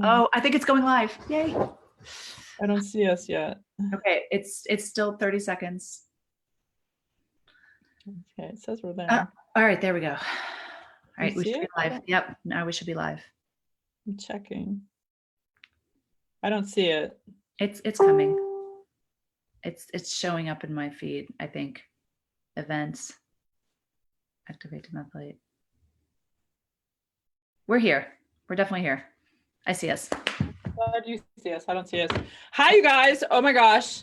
Oh, I think it's going live. Yay. I don't see us yet. Okay, it's still 30 seconds. Okay, it says we're there. All right, there we go. All right, we should be live. it? Yep, now we should be live. I'm checking. I don't see it. It's coming. It's showing up in my feed, I think. Events. Activate to methylate. We're here. We're definitely here. I see us. Glad you see us. I don't see us. Hi, you guys. Oh my gosh.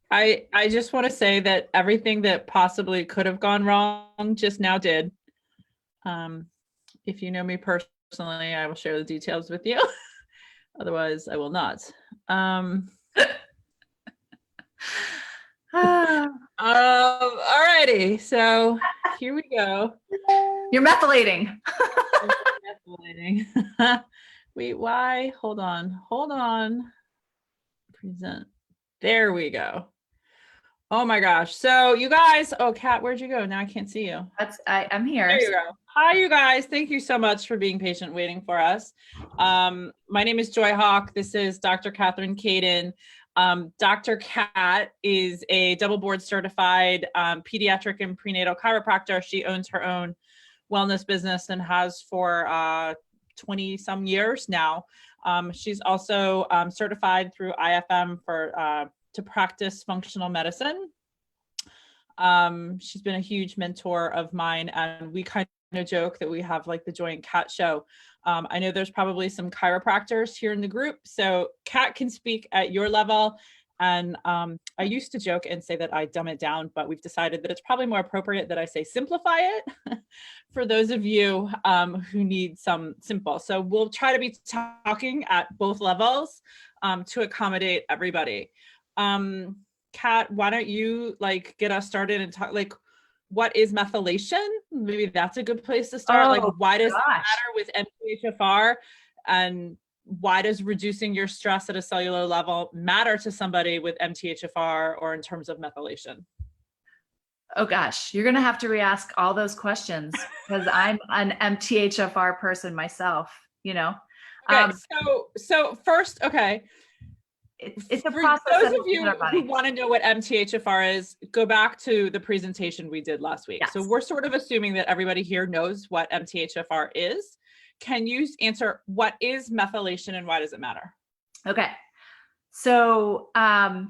I just want to say that everything that possibly could have gone wrong just now did. If you know me personally, I will share the details with you. Otherwise, I will not. Alrighty, so here we go. You're methylating. Methylating. Wait, why? Hold on. Present. There we go. Oh my gosh. So you guys, oh Kat, where'd you go? Now I can't see you. I'm here. There you go. Hi, you guys. Thank you so much for being patient waiting for us. My name is Joy Hawk. This is Dr. Catherine Caden. Dr. Kat is a double board certified pediatric and prenatal chiropractor. She owns her own wellness business and has for 20 some years now. She's also certified through IFM for to practice functional medicine. She's been a huge mentor of mine, and we kind of joke that we have like the Joy and Kat show. I know there's probably some chiropractors here in the group, so Kat can speak at your level. And I used to joke and say that I dumb it down, but we've decided that it's probably more appropriate that I say simplify it for those of you who need some simple. So we'll try to be talking at both levels to accommodate everybody. Kat, why don't you like get us started and talk like, what is methylation? Maybe that's a good place to start. Like, why does it matter with MTHFR, and why does reducing your stress at a cellular level matter to somebody with MTHFR or in terms of methylation? Oh gosh, you're gonna have to re-ask all those questions because I'm an MTHFR person myself, you know. Okay, so first, okay. It's a for process. Those of you who want to know what MTHFR is, go back to the presentation we did last week. Yes. So we're sort of assuming that everybody here knows what MTHFR is. Can you answer what is methylation and why does it matter? Okay. So, oh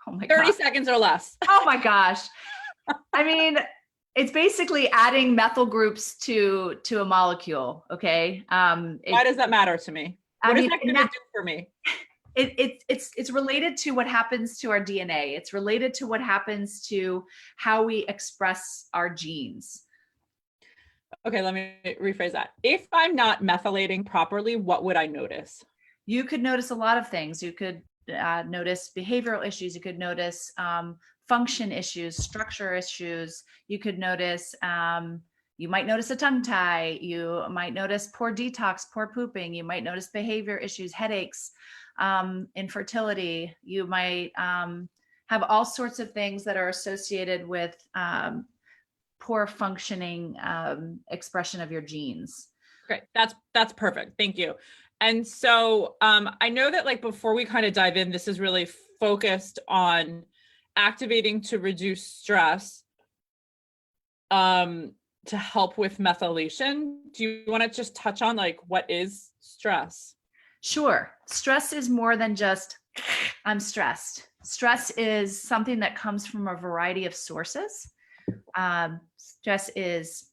my 30 seconds or less. Oh my gosh. I mean, it's basically adding methyl groups to a molecule. Okay. Why does that matter to me? What is that going to do for me? It's related to what happens to our DNA. It's related to what happens to how we express our genes. Okay, let me rephrase that. If I'm not methylating properly, what would I notice? You could notice a lot of things. You could notice behavioral issues. You could notice function issues, structure issues. You could notice, you might notice a tongue tie. You might notice poor detox, poor pooping. You might notice behavior issues, headaches, infertility. You might have all sorts of things that are associated with poor functioning expression of your genes. Great, that's perfect. Thank you. And so I know that like before we kind of dive in, this is really focused on activating to reduce stress to help with methylation. Do you want to just touch on like what is stress? Sure. Stress is more than just I'm stressed. Stress is something that comes from a variety of sources. Stress is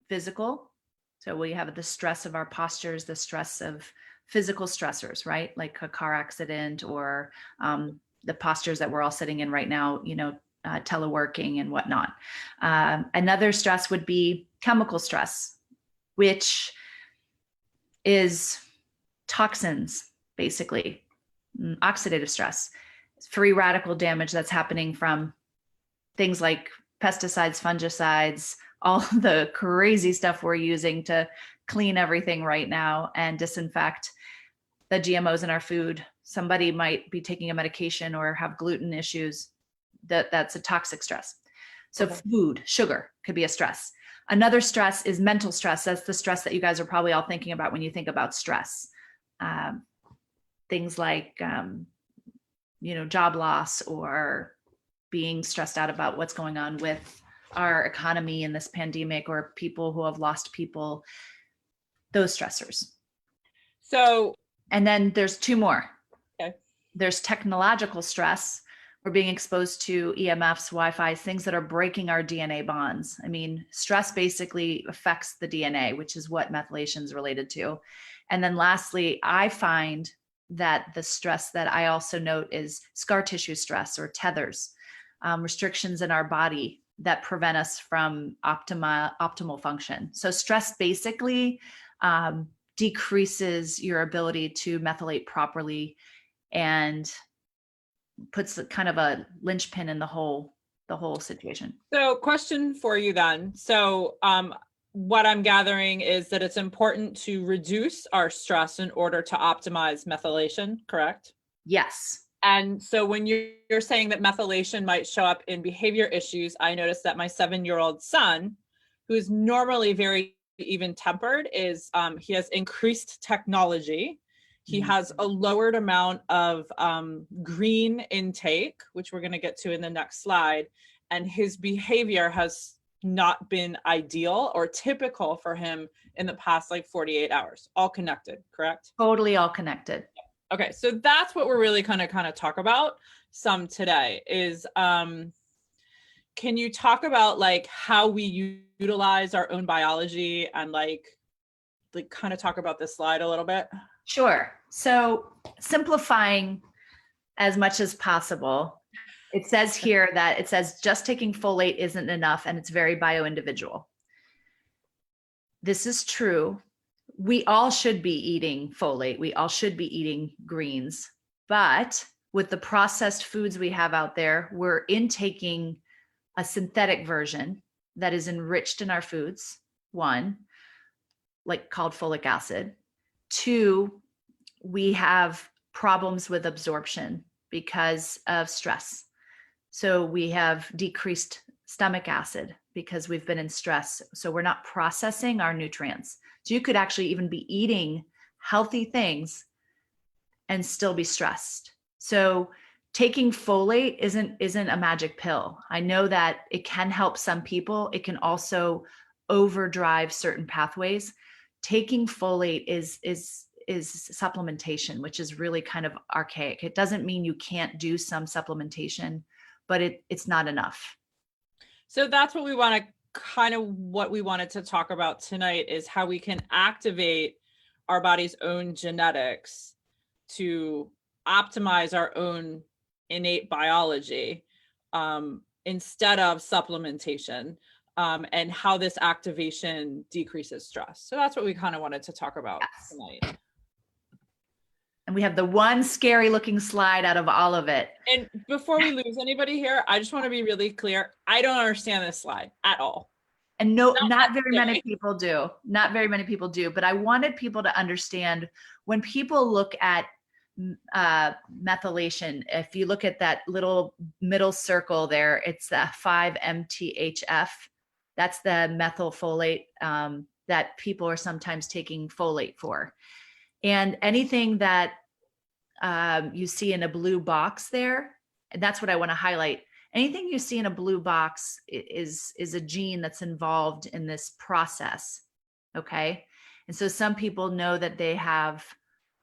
physical. So we have the stress of our postures, the stress of physical stressors, right? Like a car accident or the postures that we're all sitting in right now, you know, teleworking and whatnot. Another stress would be chemical stress, which is toxins, basically, oxidative stress, free radical damage that's happening from things like pesticides, fungicides, all the crazy stuff we're using to clean everything right now and disinfect the GMOs in our food. Somebody might be taking a medication or have gluten issues. That's a toxic stress. So okay. Food, sugar could be a stress. Another stress is mental stress. That's the stress that you guys are probably all thinking about when you think about stress. Um, Things like, job loss, or being stressed out about what's going on with our economy in this pandemic, or people who have lost people, those stressors. So, And then there's two more. okay. There's technological stress. We're being exposed to EMFs, Wi-Fi, things that are breaking our DNA bonds. I mean, stress basically affects the DNA, which is what methylation is related to. And then lastly, I find that the stress that I also note is scar tissue stress, or tethers, restrictions in our body that prevent us from optimal function. So stress basically decreases your ability to methylate properly, and puts kind of a linchpin in the whole situation. So question for you then. So what I'm gathering is that it's important to reduce our stress in order to optimize methylation, correct? Yes. And so when you're saying that methylation might show up in behavior issues, I noticed that my 7-year-old son, who is normally very even tempered, is he has increased technology. He has a lowered amount of green intake, which we're going to get to in the next slide. And his behavior has not been ideal or typical for him in the past like 48 hours, all connected, correct? Totally all connected. Okay, so that's what we're really kind of talk about some today is can you talk about like how we utilize our own biology and like kind of talk about this slide a little bit? Sure. So simplifying as much as possible, it says here that it says just taking folate isn't enough, and it's very bio-individual. This is true. We all should be eating folate. We all should be eating greens. But with the processed foods we have out there, we're intaking a synthetic version that is enriched in our foods, one, like called folic acid. Two, we have problems with absorption because of stress. So we have decreased stomach acid because we've been in stress. So we're not processing our nutrients. So you could actually even be eating healthy things and still be stressed. So taking folate isn't a magic pill. I know that it can help some people. It can also overdrive certain pathways. Taking folate is supplementation, which is really kind of archaic. It doesn't mean you can't do some supplementation, but it's not enough. So that's what we want to what we wanted to talk about tonight is how we can activate our body's own genetics to optimize our own innate biology instead of supplementation, and how this activation decreases stress. So that's what we kind of wanted to talk about tonight. And we have the one scary looking slide out of all of it. And before we lose anybody here, I just want to be really clear. I don't understand this slide at all. And no, not very many people do. Not very many people do. But I wanted people to understand when people look at methylation, if you look at that little middle circle there, it's the 5-MTHF. That's the methylfolate that people are sometimes taking folate for. And anything that you see in a blue box there, and that's what I want to highlight. Anything you see in a blue box is a gene that's involved in this process. Okay. And so some people know that they have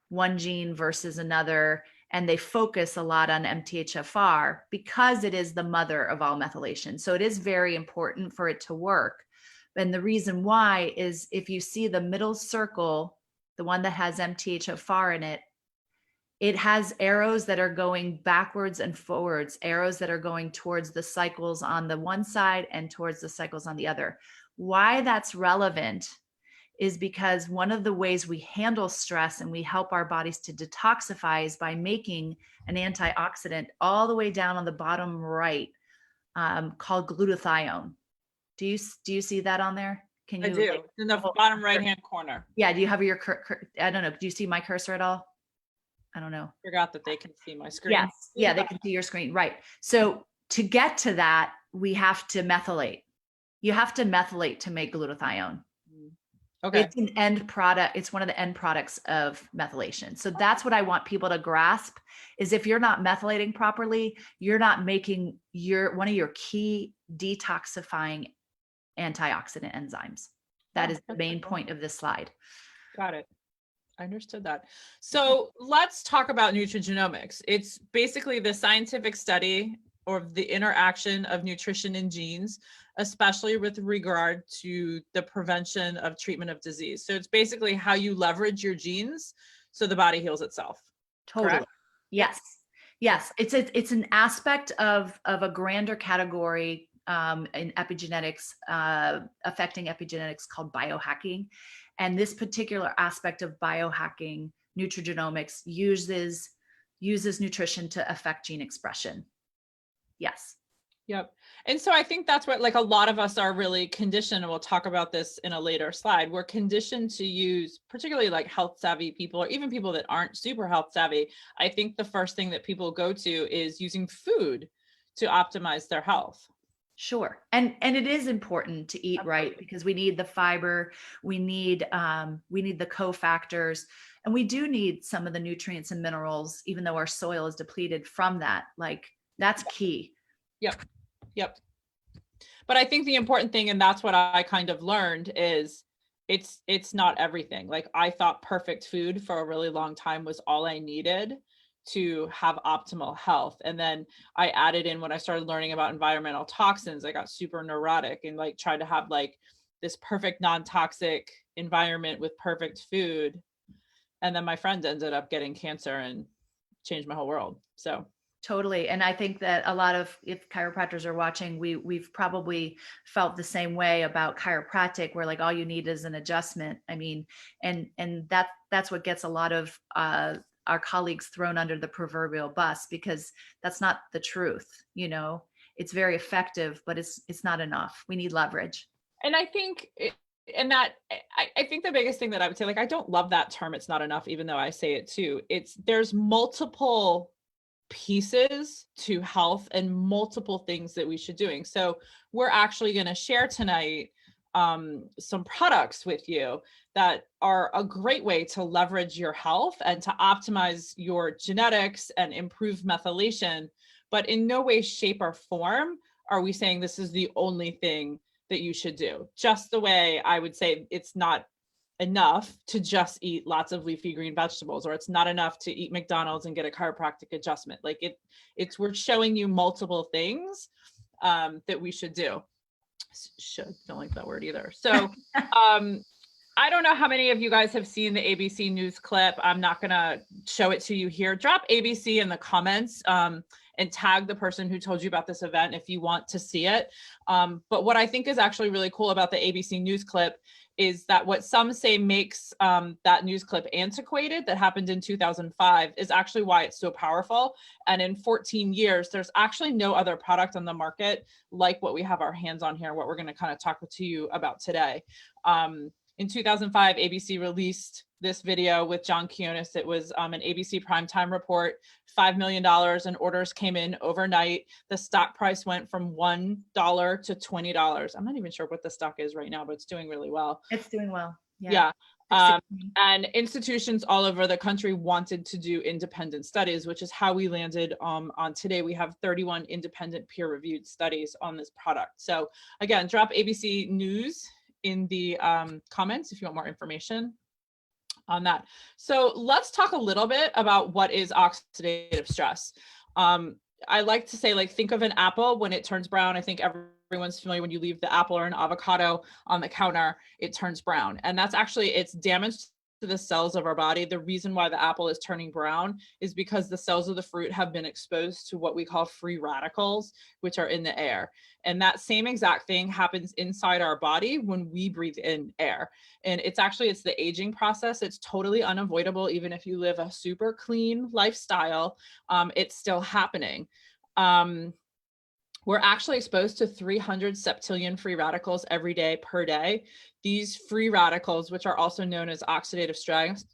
one gene versus another, and they focus a lot on MTHFR because it is the mother of all methylation. So it is very important for it to work. And the reason why is if you see the middle circle, the one that has MTHFR in it, it has arrows that are going backwards and forwards, arrows that are going towards the cycles on the one side and towards the cycles on the other. Why that's relevant is because one of the ways we handle stress and we help our bodies to detoxify is by making an antioxidant all the way down on the bottom right, called glutathione. Do you see that on there? Can you? I do. In the bottom right-hand corner. Yeah. Do you have your, I don't know. Do you see my cursor at all? I don't know. Forgot that they can see my screen. Yes. Yeah, they can see your screen. Right. So to get to that, we have to methylate. You have to methylate to make glutathione. Okay. It's an end product. It's one of the end products of methylation. So that's what I want people to grasp is if you're not methylating properly, you're not making one of your key detoxifying antioxidant enzymes. That Oh, is the that's main cool. point of this slide. Got it. I understood that. So let's talk about nutrigenomics. It's basically the scientific study or the interaction of nutrition and genes, especially with regard to the prevention of treatment of disease. So it's basically how you leverage your genes so the body heals itself. Totally. Correct? Yep. Yes. Yes. It's an aspect of a grander category in epigenetics, affecting epigenetics called biohacking. And this particular aspect of biohacking, nutrigenomics, uses nutrition to affect gene expression. Yes. Yep. And so I think that's what like a lot of us are really conditioned, and we'll talk about this in a later slide. We're conditioned to use, particularly like health savvy people or even people that aren't super health savvy. I think the first thing that people go to is using food to optimize their health. Sure. And it is important to eat right because we need the fiber, we need the cofactors, and we do need some of the nutrients and minerals, even though our soil is depleted from that. Like that's key. Yep. Yep. But I think the important thing, and that's what I kind of learned, is it's not everything. Like I thought perfect food for a really long time was all I needed to have optimal health. And then I added in when I started learning about environmental toxins, I got super neurotic and like tried to have like this perfect non-toxic environment with perfect food. And then my friend ended up getting cancer and changed my whole world. So Totally. And I think that a lot of, if chiropractors are watching, we've probably felt the same way about chiropractic, where like all you need is an adjustment. I mean, and that's what gets a lot of our colleagues thrown under the proverbial bus, because that's not the truth. You know, it's very effective, but it's not enough. We need leverage. and I think and that I think the biggest thing that I would say, like I don't love that term, it's not enough, even though I say it too. It's there's multiple pieces to health and multiple things that we should doing. So we're actually going to share tonight some products with you that are a great way to leverage your health and to optimize your genetics and improve methylation. But in no way, shape, or form are we saying this is the only thing that you should do. Just the way I would say it's not enough to just eat lots of leafy green vegetables, or it's not enough to eat McDonald's and get a chiropractic adjustment. Like it's we're showing you multiple things that we should do. Should, don't like that word either. So I don't know how many of you guys have seen the ABC News clip. I'm not gonna show it to you here. Drop ABC in the comments and tag the person who told you about this event if you want to see it. But what I think is actually really cool about the ABC News clip is that what some say makes that news clip antiquated, that happened in 2005, is actually why it's so powerful. And in 14 years, there's actually no other product on the market like what we have our hands on here, what we're going to kind of talk to you about today. In 2005, ABC released this video with John Kionis. It was an ABC primetime report, $5 million, and orders came in overnight. The stock price went from $1 to $20. I'm not even sure what the stock is right now, but it's doing really well. It's doing well. Yeah. And institutions all over the country wanted to do independent studies, which is how we landed on today. We have 31 independent peer-reviewed studies on this product. So again, drop ABC News in the comments if you want more information on that. So let's talk a little bit about what is oxidative stress. I like to say, like, think of an apple when it turns brown. I think everyone's familiar when you leave the apple or an avocado on the counter, it turns brown. And that's actually, it's damage to the cells of our body. The reason why the apple is turning brown is because the cells of the fruit have been exposed to what we call free radicals, which are in the air. And that same exact thing happens inside our body when we breathe in air. And it's the aging process. It's totally unavoidable. Even if you live a super clean lifestyle, it's still happening. We're actually exposed to 300 septillion free radicals every day per day. These free radicals, which are also known as oxidative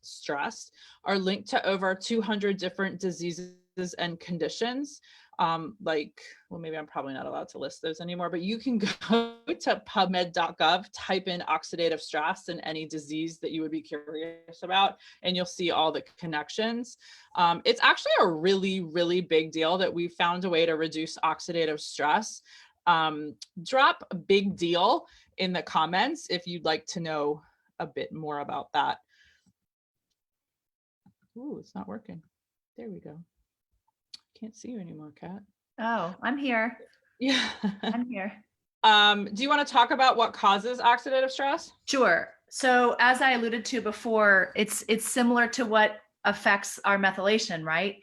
stress, are linked to over 200 different diseases and conditions. Like, well, maybe I'm probably not allowed to list those anymore, but you can go to pubmed.gov, type in oxidative stress and any disease that you would be curious about, and you'll see all the connections. It's actually a really, really big deal that we found a way to reduce oxidative stress. Drop a big deal in the comments if you'd like to know a bit more about that. Ooh, it's not working. There we go. Can't see you anymore, Kat. Oh, I'm here. Yeah. I'm here. Do you want to talk about what causes oxidative stress? Sure. So as I alluded to before, it's similar to what affects our methylation, right?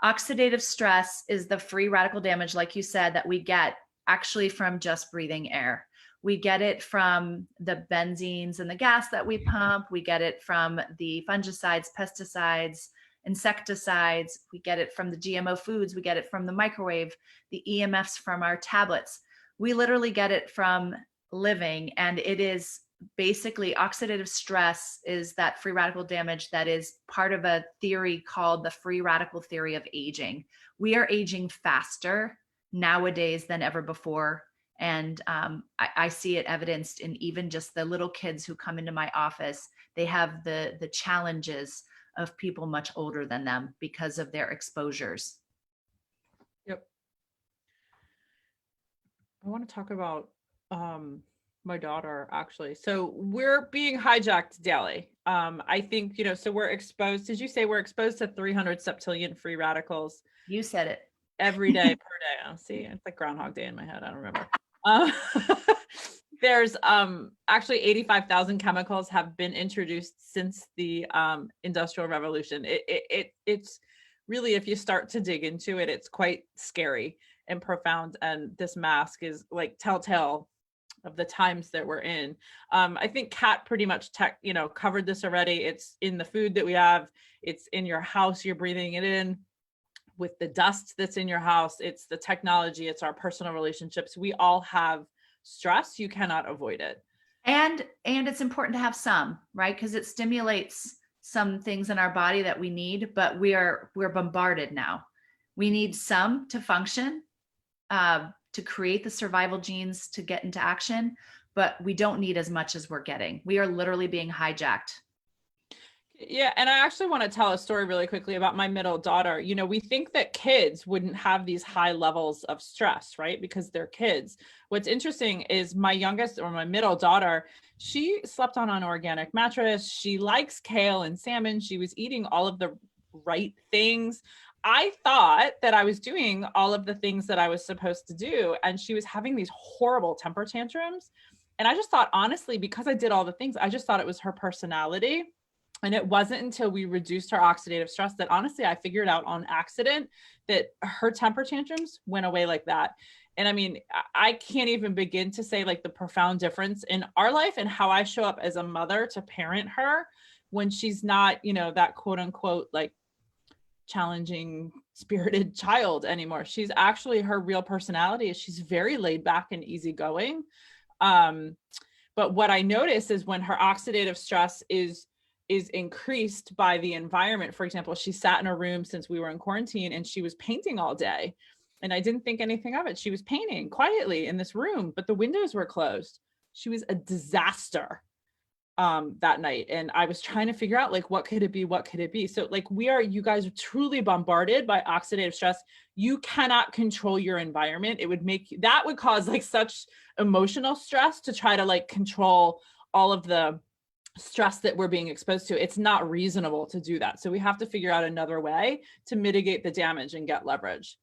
Oxidative stress is the free radical damage, like you said, that we get actually from just breathing air. We get it from the benzenes and the gas that we pump. We get it from the fungicides, pesticides, insecticides. We get it from the GMO foods. We get it from the microwave, the EMFs from our tablets. We literally get it from living, and it is basically oxidative stress is that free radical damage that is part of a theory called the free radical theory of aging. We are aging faster nowadays than ever before. And I see it evidenced in even just the little kids who come into my office. They have the challenges of people much older than them because of their exposures. Yep. I want to talk about my daughter, actually. So we're being hijacked daily. I think, so we're exposed, did you say we're exposed to 300 septillion free radicals? You said it. Every day per day. Oh, see, it's like Groundhog Day in my head. I don't remember. There's actually 85,000 chemicals have been introduced since the Industrial Revolution. It's really, if you start to dig into it, it's quite scary and profound. And this mask is like telltale of the times that we're in. I think Kat pretty much covered this already. It's in the food that we have. It's in your house. You're breathing it in. With the dust that's in your house, it's the technology, it's our personal relationships. We all have stress. You cannot avoid it. And it's important to have some, right? Because it stimulates some things in our body that we need, but we're bombarded now. We need some to function, to create the survival genes to get into action, but we don't need as much as we're getting. We are literally being hijacked. Yeah. And I actually want to tell a story really quickly about my middle daughter. We think that kids wouldn't have these high levels of stress, right? Because they're kids. What's interesting is my youngest, or my middle daughter, she slept on an organic mattress. She likes kale and salmon. She was eating all of the right things. I thought that I was doing all of the things that I was supposed to do. And she was having these horrible temper tantrums. And I just thought, honestly, because I did all the things, I just thought it was her personality. And it wasn't until we reduced her oxidative stress that, honestly, I figured out on accident that her temper tantrums went away like that. And I mean, I can't even begin to say like the profound difference in our life and how I show up as a mother to parent her when she's not, that quote unquote, like challenging spirited child anymore. She's actually, her real personality is she's very laid back and easygoing. But what I notice is when her oxidative stress is increased by the environment. For example, she sat in a room since we were in quarantine and she was painting all day. And I didn't think anything of it. She was painting quietly in this room, but the windows were closed. She was a disaster that night. And I was trying to figure out like, what could it be? What could it be? So like you guys are truly bombarded by oxidative stress. You cannot control your environment. That would cause like such emotional stress to try to like control all of the stress that we're being exposed to. It's not reasonable to do that. So we have to figure out another way to mitigate the damage and get leverage.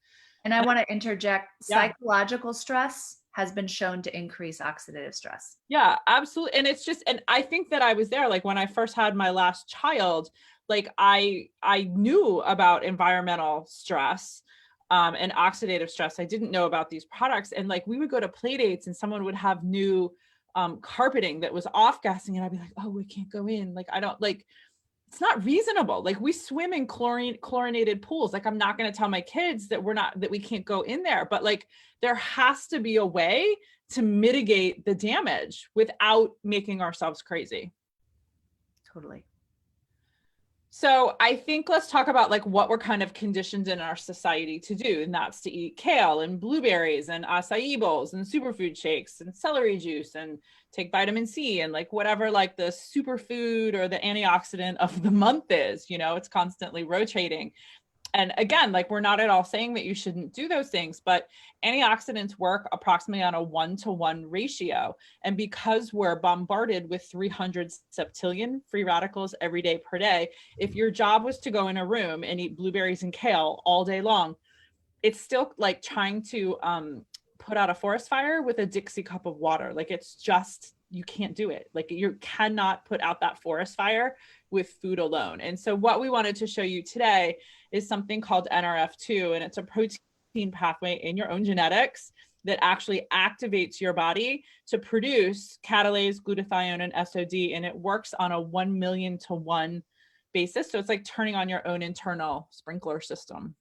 And I want to interject, Yeah. Psychological stress has been shown to increase oxidative stress. Yeah, absolutely. And it's just, and I think that I was there, like when I first had my last child, like I knew about environmental stress and oxidative stress. I didn't know about these products. And like, we would go to play dates and someone would have new carpeting that was off gassing and I'd be like, oh, we can't go in. Like, I don't like, it's not reasonable. Like we swim in chlorinated pools. Like I'm not going to tell my kids that we can't go in there, but like there has to be a way to mitigate the damage without making ourselves crazy. Totally. So I think let's talk about like what we're kind of conditioned in our society to do, and that's to eat kale and blueberries and acai bowls and superfood shakes and celery juice and take vitamin C and like whatever like the superfood or the antioxidant of the month is, you know, it's constantly rotating. And again, like we're not at all saying that you shouldn't do those things, but antioxidants work approximately on a 1-to-1 ratio. And because we're bombarded with 300 septillion free radicals every day per day, if your job was to go in a room and eat blueberries and kale all day long, it's still like trying to put out a forest fire with a Dixie cup of water. Like it's just, you can't do it. Like you cannot put out that forest fire with food alone. And so what we wanted to show you today is something called NRF2, and it's a protein pathway in your own genetics that actually activates your body to produce catalase, glutathione, and SOD, and it works on a 1,000,000 to 1 basis. So it's like turning on your own internal sprinkler system.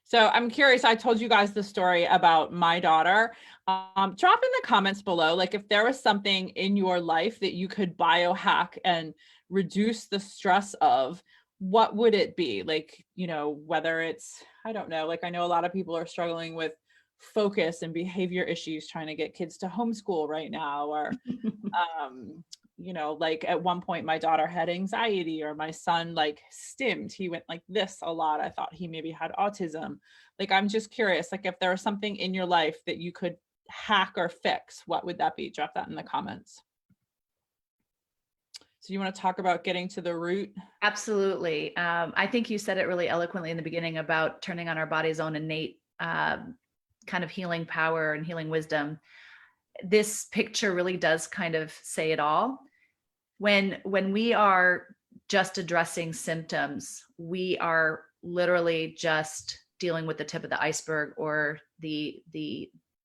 So I'm curious, I told you guys the story about my daughter. Drop in the comments below, like if there was something in your life that you could biohack and reduce the stress of, what would it be? Like, you know, whether it's, I don't know, like I know a lot of people are struggling with focus and behavior issues trying to get kids to homeschool right now, or you know, like at one point my daughter had anxiety, or my son like stimmed, he went like this a lot. I thought he maybe had autism. Like, I'm just curious, like if there was something in your life that you could hack or fix, what would that be? Drop that in the comments. So you want to talk about getting to the root? Absolutely. I think you said it really eloquently in the beginning about turning on our body's own innate kind of healing power and healing wisdom. This picture really does kind of say it all. When we are just addressing symptoms, we are literally just dealing with the tip of the iceberg or the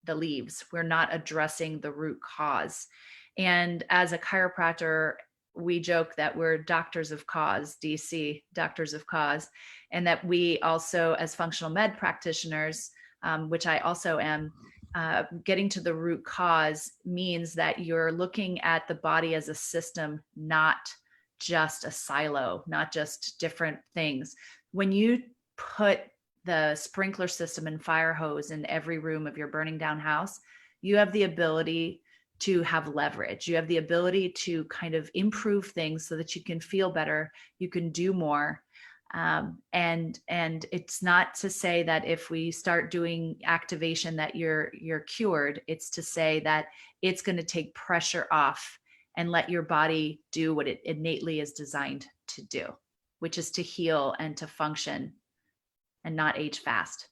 leaves. We're not addressing the root cause. And as a chiropractor, we joke that we're doctors of cause, DC, doctors of cause, and that we also, as functional med practitioners, which I also am, getting to the root cause means that you're looking at the body as a system, not just a silo, not just different things. When you put the sprinkler system and fire hose in every room of your burning down house, you have the ability to have leverage. You have the ability to kind of improve things so that you can feel better, you can do more. And it's not to say that if we start doing activation that you're cured. It's to say that it's going to take pressure off and let your body do what it innately is designed to do, which is to heal and to function and not age fast.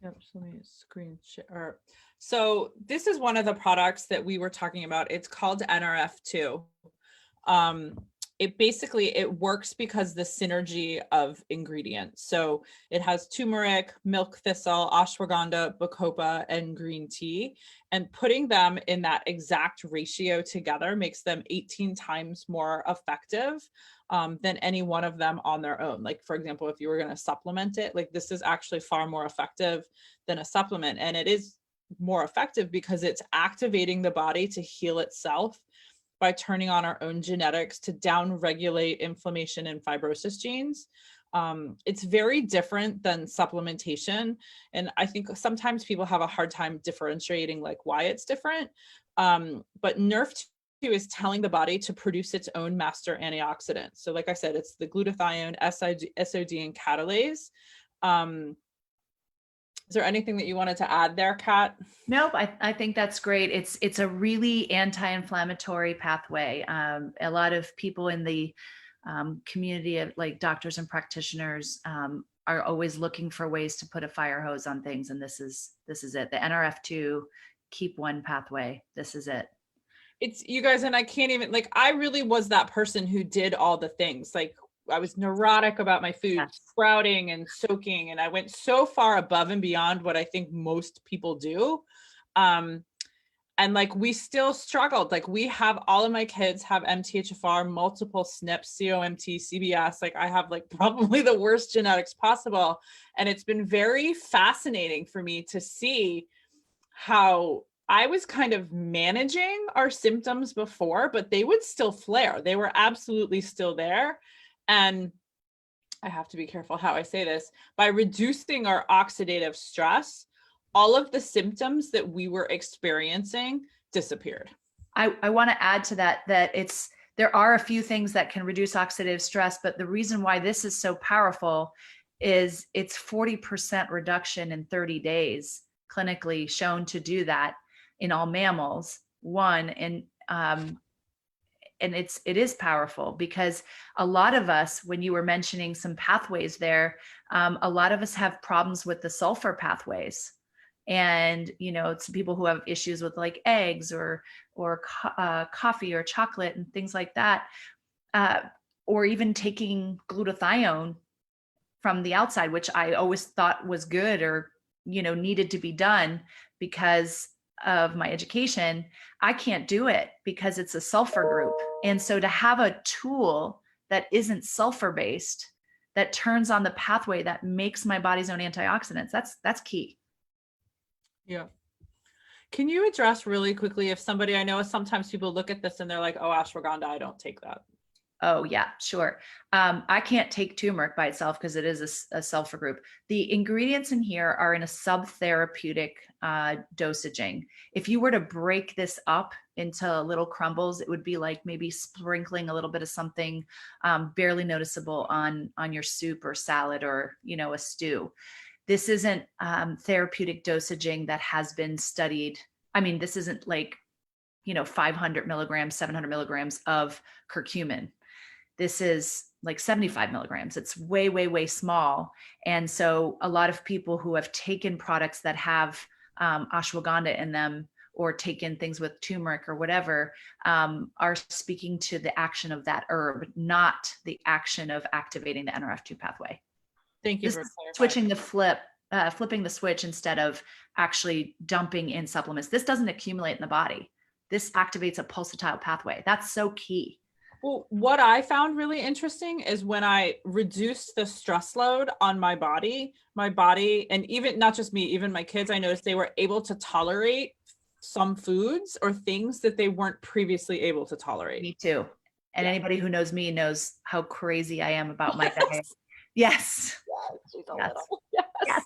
Yep, so let me screen share. So this is one of the products that we were talking about. It's called NRF2. It works because the synergy of ingredients. So it has turmeric, milk thistle, ashwagandha, bacopa, and green tea. And putting them in that exact ratio together makes them 18 times more effective than any one of them on their own. Like, for example, if you were going to supplement it, like this is actually far more effective than a supplement. And it is more effective because it's activating the body to heal itself by turning on our own genetics to down-regulate inflammation and fibrosis genes. It's very different than supplementation. And I think sometimes people have a hard time differentiating like why it's different. But NRF2 is telling the body to produce its own master antioxidants. So like I said, it's the glutathione, SOD, and catalase. Is there anything that you wanted to add there, Kat? Nope, I think that's great. It's a really anti-inflammatory pathway. A lot of people in the community of like doctors and practitioners are always looking for ways to put a fire hose on things, and this is it. The NRF2 keep one pathway. This is it. It's you guys, and I can't even like. I really was that person who did all the things. Like I was neurotic about my food, Yes. sprouting and soaking, and I went so far above and beyond what I think most people do. And like we still struggled. Like we have all of my kids have MTHFR, multiple SNPs, COMT, CBS. Like I have like probably the worst genetics possible. And it's been very fascinating for me to see how I was kind of managing our symptoms before, but they would still flare. They were absolutely still there. And I have to be careful how I say this. By reducing our oxidative stress, all of the symptoms that we were experiencing disappeared. I want to add to that there are a few things that can reduce oxidative stress, but the reason why this is so powerful is it's 40% reduction in 30 days, clinically shown to do that in all mammals. And it is powerful because a lot of us, when you were mentioning some pathways there, a lot of us have problems with the sulfur pathways. And it's people who have issues with like eggs or coffee or chocolate and things like that, or even taking glutathione from the outside, which I always thought was good or needed to be done because of my education. I can't do it because it's a sulfur group. And so to have a tool that isn't sulfur based, that turns on the pathway that makes my body's own antioxidants, that's key. Yeah. Can you address really quickly if somebody, I know sometimes people look at this and they're like, oh, ashwagandha, I don't take that. Oh yeah, sure. I can't take turmeric by itself because it is a sulfur group. The ingredients in here are in a subtherapeutic dosaging. If you were to break this up into little crumbles, it would be like maybe sprinkling a little bit of something barely noticeable on your soup or salad or a stew. This isn't therapeutic dosaging that has been studied. I mean, this isn't like 500 milligrams, 700 milligrams of curcumin. This is like 75 milligrams. It's way, way, way small. And so a lot of people who have taken products that have ashwagandha in them or taken things with turmeric or whatever are speaking to the action of that herb, not the action of activating the NRF2 pathway. Thank you This for is clarifying. flipping the switch instead of actually dumping in supplements. This doesn't accumulate in the body. This activates a pulsatile pathway. That's so key. Well, what I found really interesting is when I reduced the stress load on my body, and even not just me, even my kids, I noticed they were able to tolerate some foods or things that they weren't previously able to tolerate. Me too. And Yeah. anybody who knows me knows how crazy I am about my diet. Yes. Yeah, she's a Yes. little. Yes. Yes.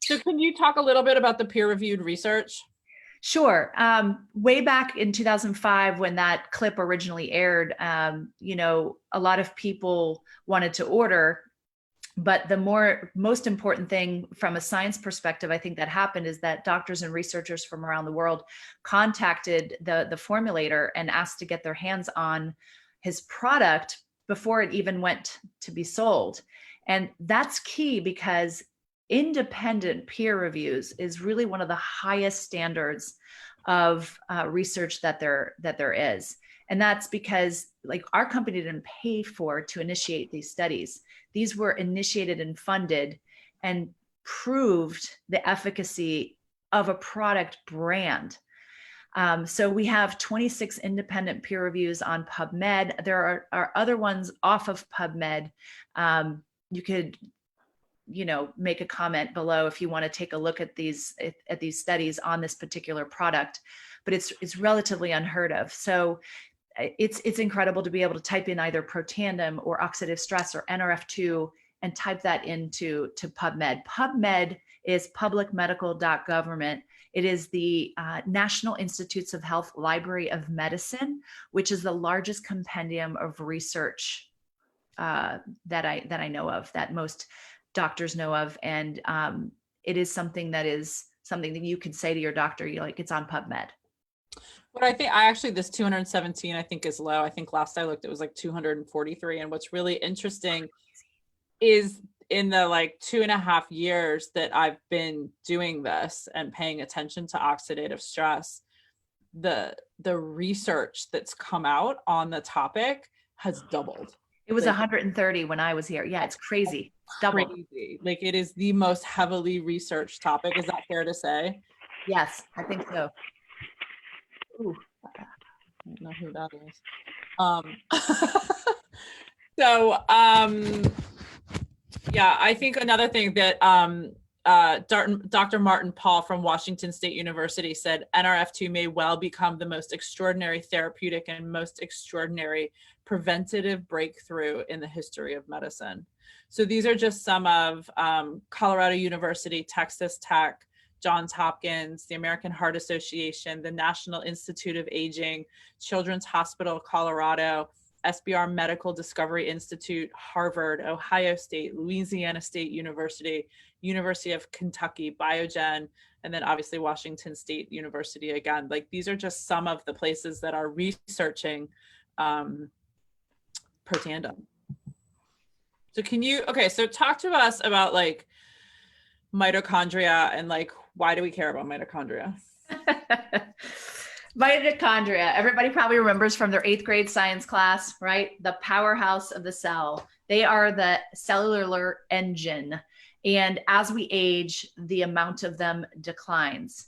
So can you talk a little bit about the peer-reviewed research? Sure. Way back in 2005, when that clip originally aired, a lot of people wanted to order, but the most important thing from a science perspective, I think that happened is that doctors and researchers from around the world contacted the formulator and asked to get their hands on his product before it even went to be sold. And that's key because independent peer reviews is really one of the highest standards of research that there is. And that's because like our company didn't pay to initiate these studies. These were initiated and funded and proved the efficacy of a product brand. So we have 26 independent peer reviews on PubMed. There are other ones off of PubMed. You could make a comment below if you want to take a look at these studies on this particular product, but it's relatively unheard of. So it's incredible to be able to type in either protandem or oxidative stress or NRF2 and type that into PubMed. PubMed is publicmedical.government. It is the National Institutes of Health Library of Medicine, which is the largest compendium of research that I know of, that most doctors know of. And it is something that you could say to your doctor, you're like, it's on PubMed. What I think, this 217, I think is low. I think last I looked, it was like 243. And what's really interesting is in the like 2.5 years that I've been doing this and paying attention to oxidative stress, the research that's come out on the topic has doubled. It was 130 when I was here. Yeah, it's crazy. Double. Crazy. Like it is the most heavily researched topic. Is that fair to say? Yes, I think so. Ooh. I don't know who that is. So yeah, I think another thing that Dr. Martin Paul from Washington State University said NRF2 may well become the most extraordinary therapeutic and most extraordinary preventative breakthrough in the history of medicine. So these are just some of Colorado University, Texas Tech, Johns Hopkins, the American Heart Association, the National Institute of Aging, Children's Hospital of Colorado, SBR Medical Discovery Institute, Harvard, Ohio State, Louisiana State University, University of Kentucky, Biogen, and then obviously Washington State University again. Like these are just some of the places that are researching Protandim. So so talk to us about like mitochondria and like, why do we care about mitochondria? Mitochondria, everybody probably remembers from their 8th grade science class, right? The powerhouse of the cell. They are the cellular engine. And as we age, the amount of them declines.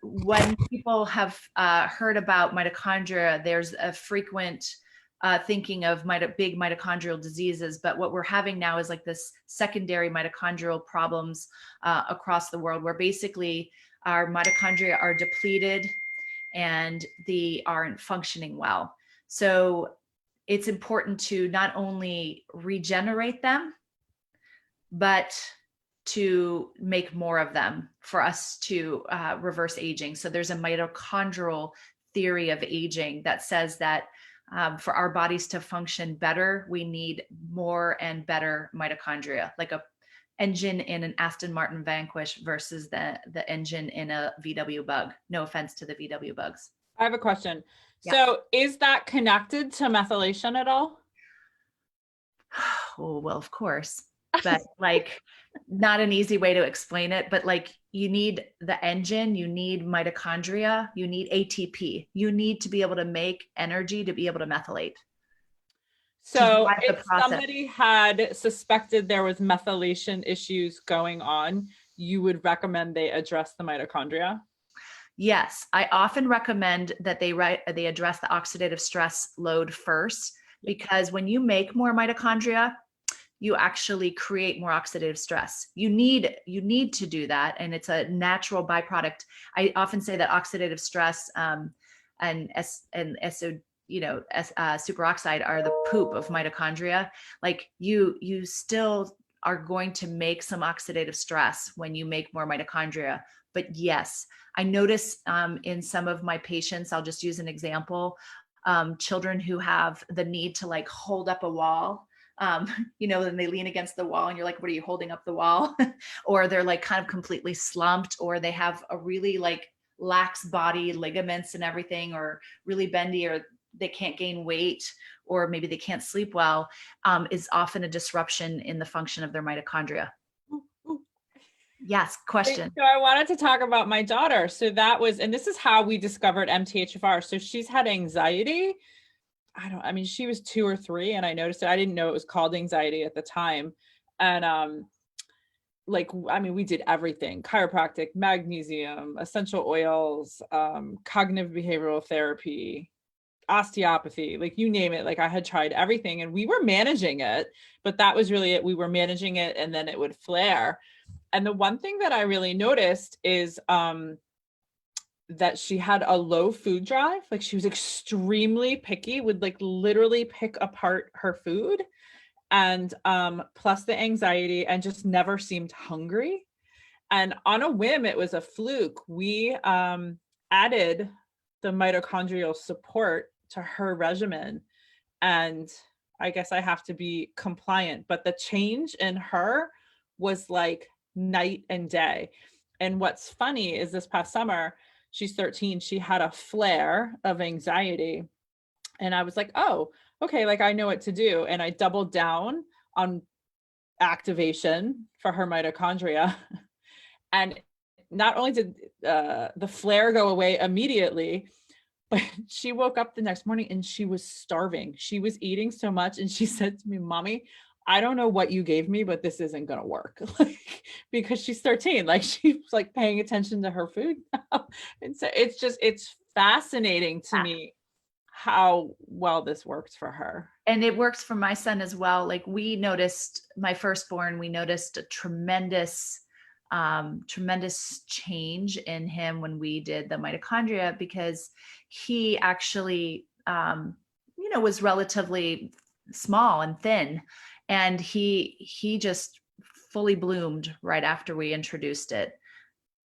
When people have heard about mitochondria, there's a frequent thinking of big mitochondrial diseases, but what we're having now is like this secondary mitochondrial problems across the world, where basically our mitochondria are depleted and they aren't functioning well. So it's important to not only regenerate them, but to make more of them for us to reverse aging. So there's a mitochondrial theory of aging that says that for our bodies to function better, we need more and better mitochondria, like a engine in an Aston Martin Vanquish versus the engine in a VW Bug. No offense to the VW Bugs. I have a question. Yeah. So is that connected to methylation at all? Oh, well, of course, but like not an easy way to explain it, but like you need the engine, you need mitochondria, you need ATP, you need to be able to make energy to be able to methylate. So if somebody had suspected there was methylation issues going on, you would recommend they address the mitochondria? Yes, I often recommend that they address the oxidative stress load first, because when you make more mitochondria, you actually create more oxidative stress. You need to do that, and it's a natural byproduct. I often say that oxidative stress and superoxide are the poop of mitochondria. Like you still are going to make some oxidative stress when you make more mitochondria. But yes, I notice in some of my patients, I'll just use an example, children who have the need to like hold up a wall, and they lean against the wall and you're like, what are you holding up the wall? Or they're like kind of completely slumped, or they have a really like lax body, ligaments and everything, or really bendy, or they can't gain weight, or maybe they can't sleep well, is often a disruption in the function of their mitochondria. Yes, question. So I wanted to talk about my daughter. So and this is how we discovered MTHFR. So she's had anxiety. She was 2 or 3 and I noticed it. I didn't know it was called anxiety at the time. And we did everything: chiropractic, magnesium, essential oils, cognitive behavioral therapy, osteopathy, like you name it. Like I had tried everything and we were managing it, but that was really it. We were managing it and then it would flare. And the one thing that I really noticed is that she had a low food drive. Like she was extremely picky, would like literally pick apart her food, and plus the anxiety, and just never seemed hungry. And on a whim, it was a fluke. We added the mitochondrial support to her regimen, and I guess I have to be compliant, but the change in her was like night and day. And what's funny is this past summer, she's 13, she had a flare of anxiety. And I was like, oh, okay, like I know what to do. And I doubled down on activation for her mitochondria. And not only did the flare go away immediately, but she woke up the next morning and she was starving. She was eating so much. And she said to me, Mommy, I don't know what you gave me, but this isn't going to work. Because she's 13, like she's like paying attention to her food now. And so it's fascinating to me how well this works for her. And it works for my son as well. Like we noticed, my firstborn, we noticed a tremendous tremendous change in him when we did the mitochondria, because he actually, was relatively small and thin, and he just fully bloomed right after we introduced it,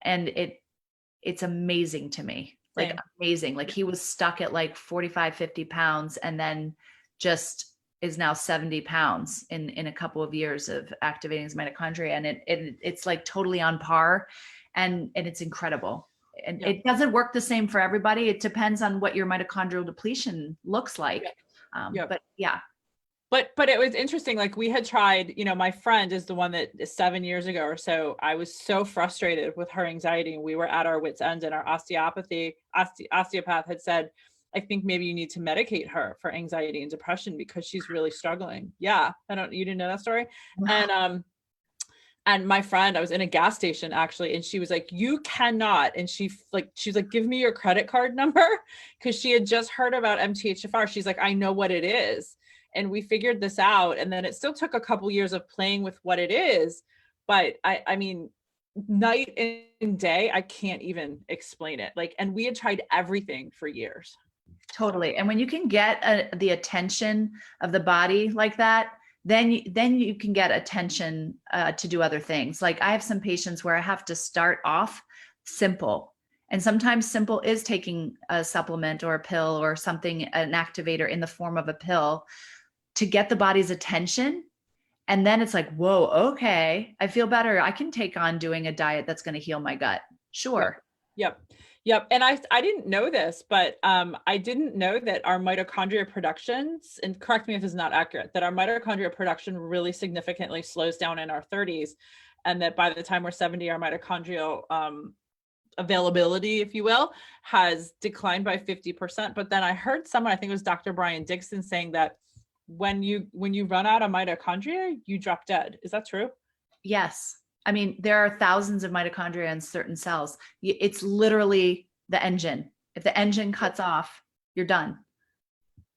and it's amazing to me, like Same. amazing. Like he was stuck at like 45, 50 pounds, and then just is now 70 pounds in a couple of years of activating his mitochondria. And it's like totally on par, and it's incredible. And Yeah. it doesn't work the same for everybody. It depends on what your mitochondrial depletion looks like. Yeah. But yeah. But it was interesting. Like we had tried, my friend is the one that 7 years ago or so, I was so frustrated with her anxiety, and we were at our wits' end, and our osteopath had said, I think maybe you need to medicate her for anxiety and depression because she's really struggling. Yeah. You didn't know that story? And my friend, I was in a gas station actually, and she was like, you cannot. And she's like, give me your credit card number. Cause she had just heard about MTHFR. She's like, I know what it is. And we figured this out. And then it still took a couple years of playing with what it is. But I mean, night and day, I can't even explain it. Like, and we had tried everything for years. Totally. And when you can get the attention of the body like that, then you can get attention to do other things. Like I have some patients where I have to start off simple. And sometimes simple is taking a supplement or a pill or something, an activator in the form of a pill, to get the body's attention. And then it's like, whoa, okay, I feel better. I can take on doing a diet that's going to heal my gut. Sure. Yep. And I didn't know this, but I didn't know that our mitochondria productions, and correct me if this is not accurate, that our mitochondria production really significantly slows down in our 30s. And that by the time we're 70, our mitochondrial availability, if you will, has declined by 50%. But then I heard someone, I think it was Dr. Brian Dixon, saying that when you run out of mitochondria, you drop dead. Is that true? Yes. I mean, there are thousands of mitochondria in certain cells. It's literally the engine. If the engine cuts off, you're done.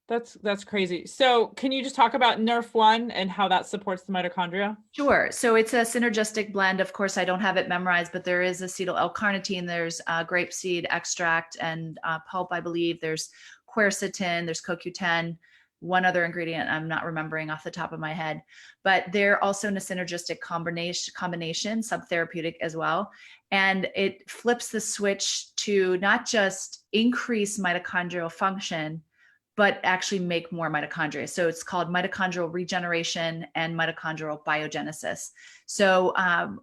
That's crazy. So can you just talk about NRF1 and how that supports the mitochondria? Sure. So it's a synergistic blend. Of course, I don't have it memorized, but there is acetyl L-carnitine, there's grapeseed extract and pulp, I believe. There's quercetin, there's CoQ10, one other ingredient I'm not remembering off the top of my head, but they're also in a synergistic combination, subtherapeutic as well. And it flips the switch to not just increase mitochondrial function, but actually make more mitochondria. So it's called mitochondrial regeneration and mitochondrial biogenesis. So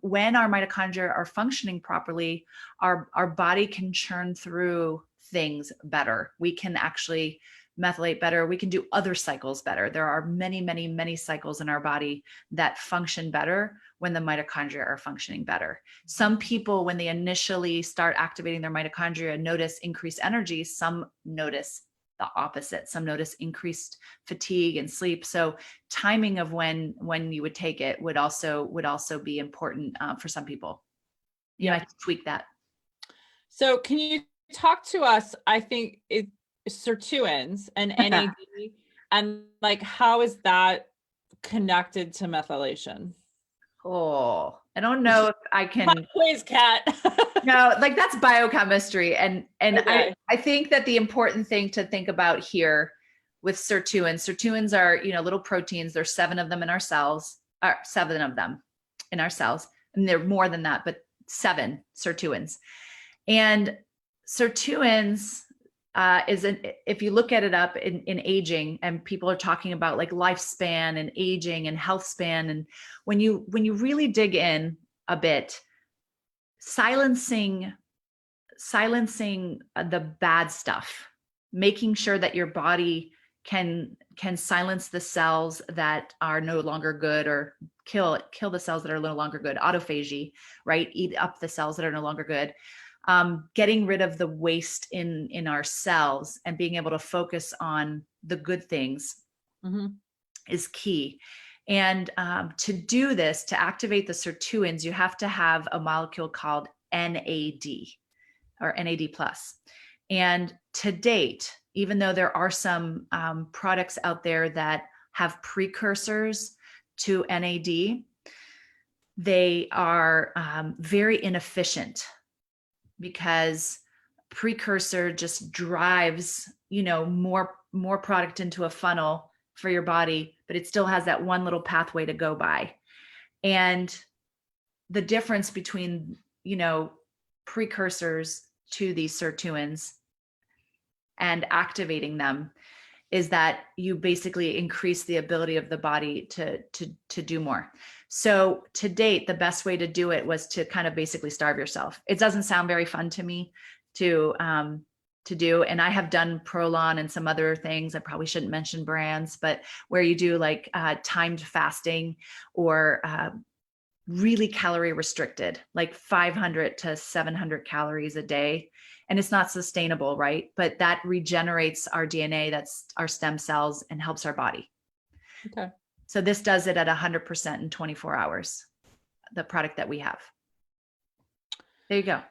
when our mitochondria are functioning properly, our body can churn through things better. We can actually methylate better. We can do other cycles better. There are many, many, many cycles in our body that function better when the mitochondria are functioning better. Some people, when they initially start activating their mitochondria, notice increased energy. Some notice the opposite. Some notice increased fatigue and sleep. So timing of when you would take it would also be important for some people. You might tweak that. So can you talk to us? I think it's sirtuins and NAD, and like how is that connected to methylation? Oh, I don't know if I can. Please, Kat. No, like that's biochemistry. And Okay. I think that the important thing to think about here with sirtuins are, little proteins. There's 7 of them in our cells, 7 of them in our cells. And they're more than that, but 7 sirtuins. And sirtuins if you look at it up in aging, and people are talking about like lifespan and aging and health span. And when you really dig in a bit, silencing the bad stuff, making sure that your body can silence the cells that are no longer good, or kill the cells that are no longer good, autophagy, right? Eat up the cells that are no longer good. Getting rid of the waste in our cells and being able to focus on the good things is key. And to do this, to activate the sirtuins, you have to have a molecule called NAD or NAD plus. And to date, even though there are some products out there that have precursors to NAD, they are very inefficient because precursor just drives, more product into a funnel for your body, but it still has that one little pathway to go by. And the difference between, precursors to these sirtuins and activating them is that you basically increase the ability of the body to do more. So to date, the best way to do it was to kind of basically starve yourself. It doesn't sound very fun to me to do, and I have done Prolon and some other things. I probably shouldn't mention brands, but where you do like timed fasting or really calorie restricted, like 500 to 700 calories a day. And it's not sustainable, right? But that regenerates our DNA, that's our stem cells, and helps our body. Okay. So this does it at 100% in 24 hours, the product that we have. There you go.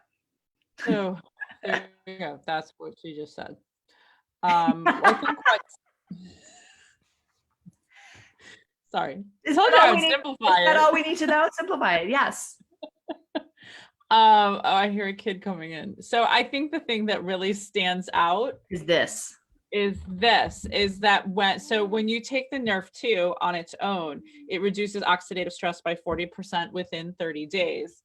So there you go. That's what she just said. I think sorry. Is that all we need to know? Simplify it. Yes. Oh, I hear a kid coming in. So I think the thing that really stands out is that when you take the Nerf 2 on its own, it reduces oxidative stress by 40% within 30 days.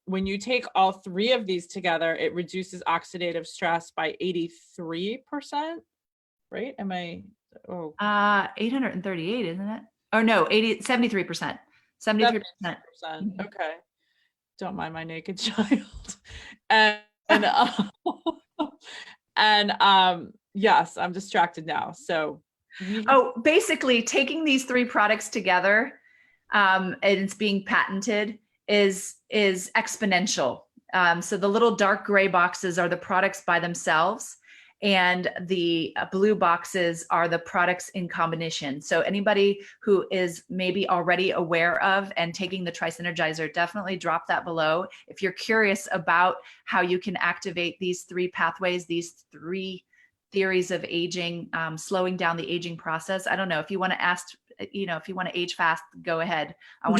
When you take all three of these together, it reduces oxidative stress by 83%, right? 838, isn't it? Or no, 73%. 73%. Okay. Don't mind my naked child. And yes, I'm distracted now. So basically taking these three products together, and it's being patented, is exponential. So the little dark gray boxes are the products by themselves, and the blue boxes are the products in combination. So anybody who is maybe already aware of and taking the Tri-Synergizer, definitely drop that below. If you're curious about how you can activate these three pathways, these three theories of aging, slowing down the aging process. I don't know if you want to ask, if you want to age fast, go ahead. I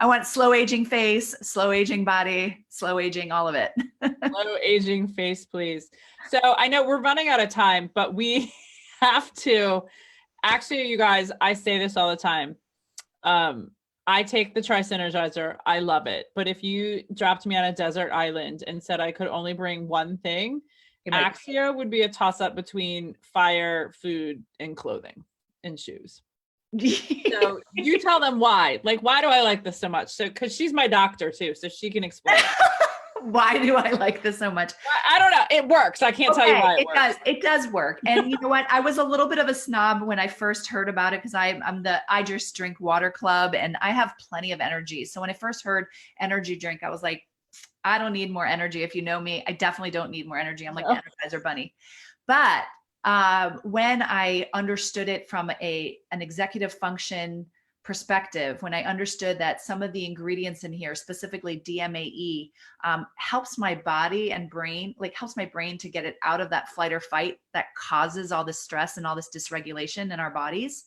want slow aging face, slow aging body, slow aging, all of it. Slow aging face, please. So I know we're running out of time, but we have to, actually, you guys, I say this all the time. I take the Tri-Synergizer. I love it. But if you dropped me on a desert island and said I could only bring one thing, Axia would be a toss-up between fire, food, and clothing and shoes. So you tell them why. Like, why do I like this so much? So, because she's my doctor too, so she can explain. Why do I like this so much? I don't know. It works. I can't tell you why it works. It does work. And you know what? I was a little bit of a snob when I first heard about it because I'm the I Just Drink Water Club, and I have plenty of energy. So when I first heard energy drink, I was like, I don't need more energy. If you know me, I definitely don't need more energy. I'm like the Energizer Bunny. But when I understood it from an executive function perspective, when I understood that some of the ingredients in here, specifically DMAE, helps my body and brain, helps my brain to get it out of that flight or fight that causes all this stress and all this dysregulation in our bodies.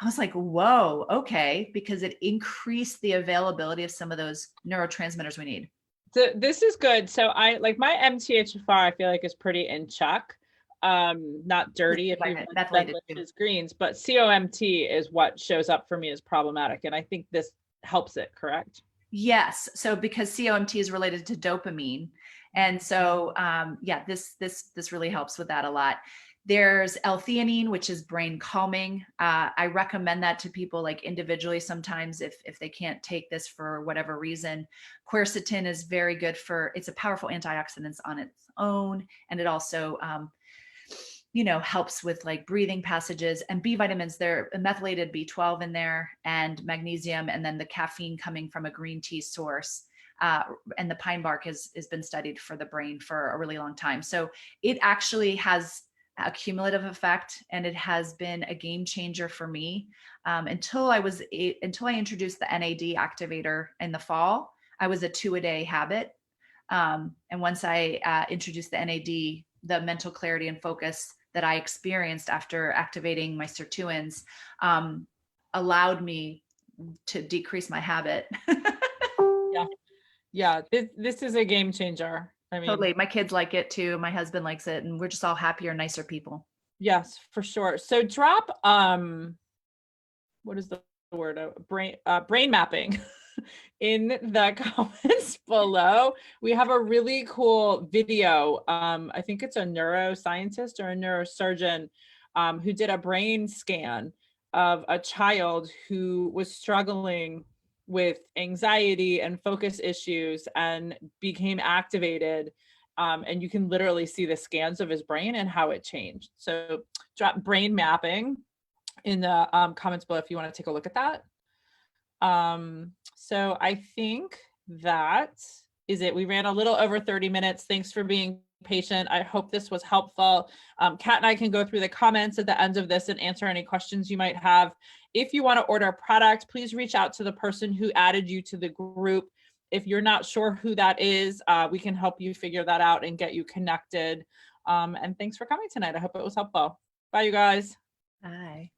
I was like, whoa, okay, because it increased the availability of some of those neurotransmitters we need. So this is good. So I like my MTHFR, I feel like is pretty in check. Not dirty if you Methylate greens, but COMT is what shows up for me as problematic. And I think this helps it, correct? Yes. So because COMT is related to dopamine. And so, this really helps with that a lot. There's L-theanine, which is brain calming. I recommend that to people like individually sometimes if they can't take this for whatever reason. Quercetin is very good it's a powerful antioxidant on its own. And it also, helps with like breathing passages. And B vitamins, there are methylated B12 in there, and magnesium, and then the caffeine coming from a green tea source. And the pine bark has been studied for the brain for a really long time. So it actually has a cumulative effect, and it has been a game changer for me. Until I introduced the NAD activator in the fall, I was a 2-a-day habit. And once I introduced the NAD, the mental clarity and focus that I experienced after activating my sirtuins allowed me to decrease my habit. Yeah. Yeah. This is a game changer. I mean, Totally. My kids like it too. My husband likes it, and we're just all happier, nicer people. yes, for sure. So drop, what is the word? Brain mapping in the comments below. We have a really cool video. I think it's a neuroscientist or a neurosurgeon who did a brain scan of a child who was struggling with anxiety and focus issues and became activated. And you can literally see the scans of his brain and how it changed. So drop brain mapping in the comments below if you want to take a look at that. So I think that is it. We ran a little over 30 minutes. Thanks for being patient. I hope this was helpful. Kat and I can go through the comments at the end of this and answer any questions you might have. If you want to order a product, please reach out to the person who added you to the group. If you're not sure who that is, we can help you figure that out and get you connected. And thanks for coming tonight. I hope it was helpful. Bye, you guys. Bye.